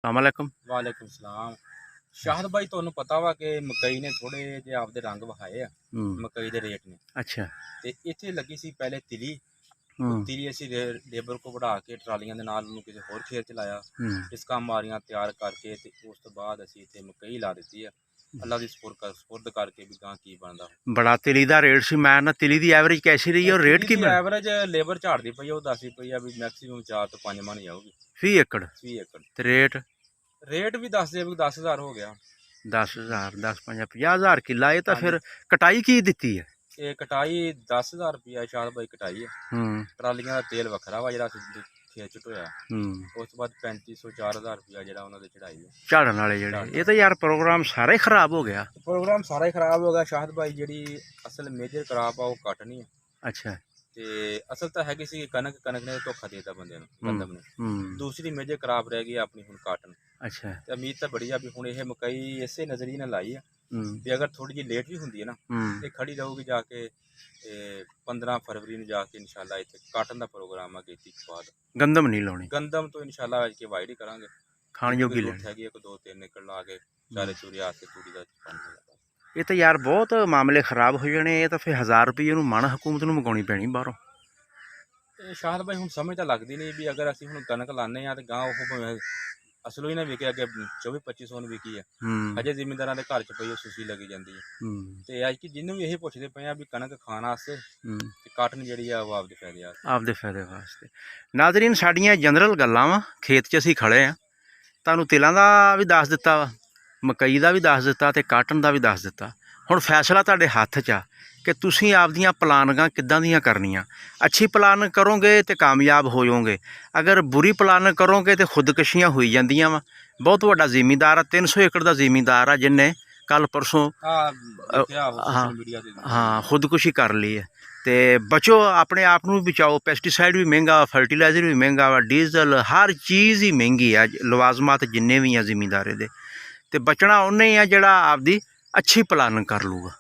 ਸਲਾਮੁਅਲੈਕੁਮ। ਵਾਲੇਕੁਮ ਸਲਾਮ। ਸ਼ਾਹਦ ਭਾਈ ਤੁਹਾਨੂੰ ਪਤਾ ਵਾ ਕਿ ਮਕਈ ਨੇ ਥੋੜੇ ਜਿਹੇ ਆਪਦੇ ਰੰਗ ਵਿਖਾਏ ਆ। ਮਕਈ ਦੇ ਰੇਟ ਨੇ ਅੱਛਾ। ਤੇ ਇੱਥੇ ਲੱਗੀ ਸੀ ਪਹਿਲੇ ਤਿਲੀ। ਹੂੰ ਤਿਲੀ ਅਸੀਂ ਲੇਬਰ ਕੋ ਵਢਾ ਕੇ ਟਰਾਲੀਆਂ ਦੇ ਨਾਲ ਉਹਨੂੰ ਕਿਸੇ ਹੋਰ ਖੇਤ ਚ ਲਾਇਆ। ਹੂੰ ਇਸਕਾ ਮਾਰੀਆਂ ਤਿਆਰ ਕਰਕੇ ਤੇ ਉਸ ਤੋਂ ਬਾਅਦ ਅਸੀਂ ਇੱਥੇ ਮਕਈ ਲਾ ਦਿੱਤੀ ਆ। ਅੱਲਾ ਦੀ ਸਪੁਰਦ ਕਰਕੇ ਵੀ ਗਾਂ ਕੀ ਬਣਦਾ। ਬੜਾ ਤਿਲੀ ਦਾ ਰੇਟ ਸੀ। ਮੈਂ ਨਾ ਤਿਲੀ ਦੀ ਐਵਰੇਜ ਕੈਸੀ ਰਹੀ ਔਰ ਰੇਟ ਕੀ ਮਿਲ ਐਵਰੇਜ ਲੇਬਰ ਝਾੜਦੀ ਪਈ ਆ, ਉਹ ਦੱਸਦੀ ਪਈ ਆ ਵੀ ਮੈਕਸਿਮਮ 4 ਤੋਂ 5 ਮਣ ਜਾਊਗੀ 20 ਏਕੜ 20 ਏਕੜ ਤੇ ਰੇਟ ਵੀ ਦੱਸਦੇ ਵੀ 10,000 ਹੋ ਗਿਆ। 10,000 10 5 50,000 ਕਿੱਲਾ। ਇਹ ਤਾਂ ਫਿਰ ਕਟਾਈ ਕੀ ਦਿੱਤੀ ਹੈ? ਇਹ ਕਟਾਈ 10,000 ਰੁਪਇਆ ਸ਼ਾਦ ਬਾਈ ਕਟਾਈ ਹੈ। ਟਰਾਲੀਆਂ ਦਾ ਤੇਲ ਵੱਖਰਾ ਵਾ ਜਿਹੜਾ ਖੇਤ ਚ ਢੋਇਆ। ਉਸ ਤੋਂ ਬਾਅਦ 3500 4000 ਰੁਪਇਆ ਜਿਹੜਾ ਉਹਨਾਂ ਦੇ ਚੜਾਈ ਹੈ ਝਾੜਨ ਵਾਲੇ ਜਿਹੜੇ। ਇਹ ਤਾਂ ਯਾਰ ਪ੍ਰੋਗਰਾਮ ਸਾਰਾ ਹੀ ਖਰਾਬ ਹੋ ਗਿਆ। ਪ੍ਰੋਗਰਾਮ ਸਾਰਾ ਹੀ ਖਰਾਬ ਹੋ ਗਿਆ ਸ਼ਾਹਦ ਭਾਈ। ਜਿਹੜੀ ਅਸਲ ਮੇਜਰ ਕਰਾਪ ਆ ਉਹ ਕੱਟ ਨਹੀਂ ਹੈ। ਅੱਛਾ। ਤੇ ਅਸਲ ਤਾਂ ਹੈਗੀ ਸੀ ਕਣਕ ਨੇ ਧੋਖਾ ਦੇਤਾ ਬੰਦੇ ਨੂੰ, ਗੰਦਮ ਨੇ। ਦੂਸਰੀ ਮੇਜਰ ਕਰਾਪ ਰਹਿ ਗਈ ਆਪਣੀ ਹੁਣ ਕਾਟਨ। ਅੱਛਾ। ਤੇ ਉਮੀਦ ਤਾਂ ਬੜੀ ਆ ਵੀ ਹੁਣ ਇਹ ਮਕਈ ਇਸੇ ਨਜ਼ਰੀਏ ਨਾਲ ਲਾਈ ਆ ਵੀ ਅਗਰ ਥੋੜੀ ਜਿਹੀ ਲੇਟ ਵੀ ਹੁੰਦੀ ਹੈ ਨਾ ਇਹ ਖੜੀ ਰਹੂਗੀ ਜਾ ਕੇ 15 ਫਰਵਰੀ ਨੂੰ ਜਾ ਕੇ ਇਨਸ਼ਾਅੱਲਾ ਇੱਥੇ ਕਾਟਨ ਦਾ ਪ੍ਰੋਗਰਾਮ ਆ ਕੀਤੀ ਬਾਅਦ। ਗੰਦਮ ਨਹੀਂ ਲਾਉਣੀ। ਗੰਦਮ ਤੋਂ ਇਨਸ਼ਾਅੱਲਾ ਅੱਜ ਕੇ ਵਾਈਡ ਹੀ ਕਰਾਂਗੇ। ਖਾਣ ਜੋਗੀ ਲੈਣੀ ਹੈਗੀ ਇੱਕ 2-3 ਏਕੜ ਲਾ ਕੇ ਚਾਰੇ ਚੂਰੀ ਆ ਕੇ ਤੂੜੀ ਦਾ ਇਹ ਤਾਂ ਯਾਰ ਬਹੁਤ ਮਾਮਲੇ ਖਰਾਬ ਹੋ ਜਾਣੇ। ਇਹ ਤਾਂ ਫਿਰ 1000 ਰੁਪਏ ਨੂੰ ਮਣ ਹਕੂਮਤ ਨੂੰ ਮੰਗਾਉਣੀ ਪੈਣੀ ਬਾਹਰੋਂ। ਇਹ ਸ਼ਾਹਦ ਭਾਈ ਹੁਣ ਸਮਝ ਤਾਂ ਲੱਗਦੀ ਨਹੀਂ ਵੀ ਅਗਰ ਅਸੀਂ ਹੁਣ ਕਣਕ ਲਾਉਂਦੇ ਆ ਤੇ ਗਾਂ ਉਹ ਅਸਲੋਂ ਹੀ ਨਾ ਵਿਕੇ ਅੱਗੇ 24-2500 ਨੂੰ ਵਿਕੀ ਆ। ਅਜੇ ਜ਼ਿਮੀਂਦਾਰਾਂ ਦੇ ਘਰ ਚ ਪਈ ਉਹ ਸੁਸੀ ਲੱਗੀ ਜਾਂਦੀ ਹੈ। ਤੇ ਅੱਜ ਕਿ ਜਿਹਨੂੰ ਵੀ ਇਹ ਪੁੱਛਦੇ ਪਏ ਆ ਵੀ ਕਣਕ ਖਾਣ ਵਾਸਤੇ ਤੇ ਕਾਟਨ ਜਿਹੜੀ ਆ ਉਹ ਆਪਦੇ ਫਾਇਦੇ ਵਾਸਤੇ। ਨਾਜ਼ਰੀਨ ਸਾਡੀਆਂ ਜਨਰਲ ਗੱਲਾਂ ਵਾ। ਖੇਤ 'ਚ ਅਸੀਂ ਖੜੇ ਆ। ਤੁਹਾਨੂੰ ਤਿਲਾਂ ਦਾ ਵੀ ਦੱਸ ਦਿੱਤਾ ਵਾ, ਮਕਈ ਦਾ ਵੀ ਦੱਸ ਦਿੱਤਾ ਤੇ ਕਾਟਨ ਦਾ ਵੀ ਦੱਸ ਦਿੱਤਾ। ਹੁਣ ਫੈਸਲਾ ਤੁਹਾਡੇ ਹੱਥ 'ਚ ਆ ਕਿ ਤੁਸੀਂ ਆਪਦੀਆਂ ਪਲਾਨਿੰਗਾਂ ਕਿੱਦਾਂ ਦੀਆਂ ਕਰਨੀਆਂ। ਅੱਛੀ ਪਲਾਨ ਕਰੋਗੇ ਤੇ ਕਾਮਯਾਬ ਹੋ ਜਾਓਗੇ। ਅਗਰ ਬੁਰੀ ਪਲਾਨ ਕਰੋਗੇ ਤੇ ਖੁਦਕਸ਼ੀਆਂ ਹੋਈ ਜਾਂਦੀਆਂ ਵਾ। ਬਹੁਤ ਵੱਡਾ ਜ਼ਿਮੀਂਦਾਰ ਆ, 300 ਏਕੜ ਦਾ ਜ਼ਿਮੀਂਦਾਰ ਆ, ਜਿੰਨੇ ਕੱਲ ਪਰਸੋਂ ਖੁਦਕੁਸ਼ੀ ਕਰ ਲਈ ਹੈ। ਤੇ ਬਚੋ, ਆਪਣੇ ਆਪ ਨੂੰ ਵੀ ਬਚਾਓ। ਪੈਸਟੀਸਾਈਡ ਵੀ ਮਹਿੰਗਾ, ਫਰਟੀਲਾਈਜ਼ਰ ਵੀ ਮਹਿੰਗਾ ਵਾ, ਡੀਜ਼ਲ ਹਰ ਚੀਜ਼ ਹੀ ਮਹਿੰਗੀ ਆ। ਲਵਾਜ਼ਮਾਤ ਜਿੰਨੇ ਵੀ ਆ ਜ਼ਿਮੀਂਦਾਰੇ ਦੇ, ਤੇ ਬਚਣਾ ਉਹਨੇ ਹੀ ਆ ਜਿਹੜਾ ਆਪਦੀ ਅੱਛੀ ਪਲਾਨ ਕਰ ਲੂਗਾ।